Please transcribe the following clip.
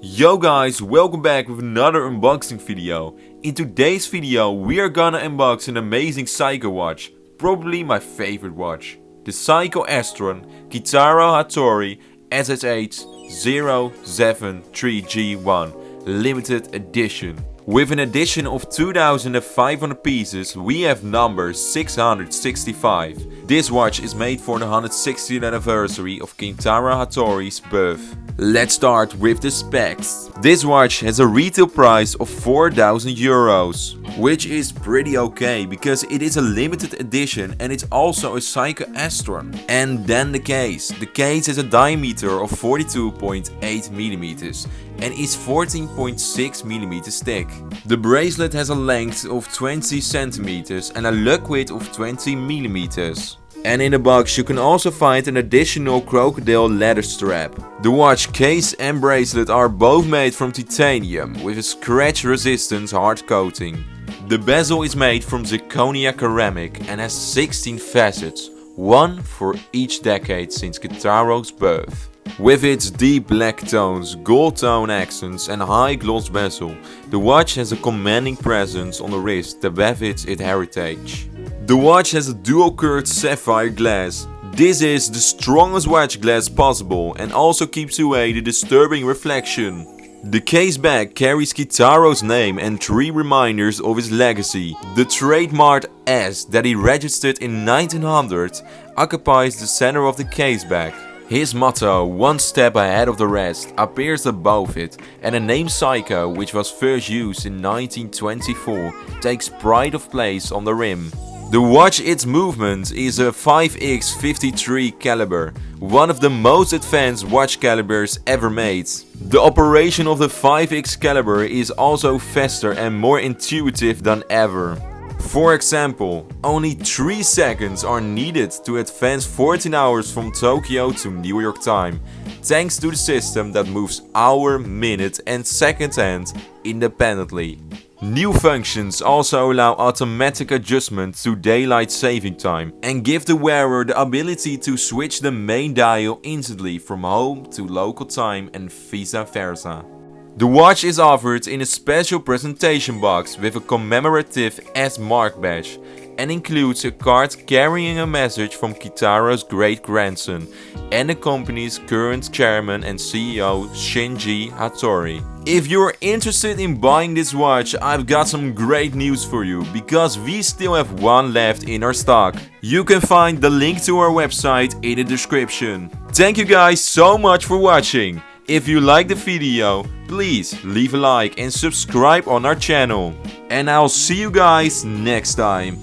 Yo guys, welcome back with another unboxing video. In today's video we are gonna unbox an amazing Seiko watch, probably my favorite watch. The Seiko Astron Kintaro Hattori SH8073G1 limited edition. With an edition of 2,500 pieces, we have number 665. This watch is made for the 160th anniversary of Kintaro Hattori's birth. Let's start with the specs. This watch has a retail price of 4,000 euros, which is pretty okay because it is a limited edition and it's also a Seiko Astron. And then the case. The case has a diameter of 42.8 millimeters and is 14.6 millimeters thick. The bracelet has a length of 20 centimeters and a lug width of 20 millimeters. And in the box you can also find an additional crocodile leather strap. The watch case and bracelet are both made from titanium with a scratch resistant hard coating. The bezel is made from zirconia ceramic and has 16 facets, one for each decade since Kintaro's birth. With its deep black tones, gold tone accents and high gloss bezel, the watch has a commanding presence on the wrist that befits its heritage. The watch has a dual curved sapphire glass. This is the strongest watch glass possible and also keeps away the disturbing reflection. The case back carries Kintaro's name and 3 reminders of his legacy. The trademarked S that he registered in 1900 occupies the center of the case back. His motto, "One step ahead of the rest," appears above it, and the name Seiko, which was first used in 1924, takes pride of place on the rim. The watch its movement is a 5x53 caliber, one of the most advanced watch calibers ever made. The operation of the 5x caliber is also faster and more intuitive than ever. For example, only 3 seconds are needed to advance 14 hours from Tokyo to New York time, thanks to the system that moves hour, minute and second hand independently. New functions also allow automatic adjustment to daylight saving time and give the wearer the ability to switch the main dial instantly from home to local time and vice versa. The watch is offered in a special presentation box with a commemorative S mark badge and includes a card carrying a message from Kintaro's great-grandson and the company's current chairman and CEO Shinji Hattori. If you're interested in buying this watch, I've got some great news for you because we still have one left in our stock. You can find the link to our website in the description. Thank you guys so much for watching. If you like the video, please leave a like and subscribe on our channel. And I'll see you guys next time.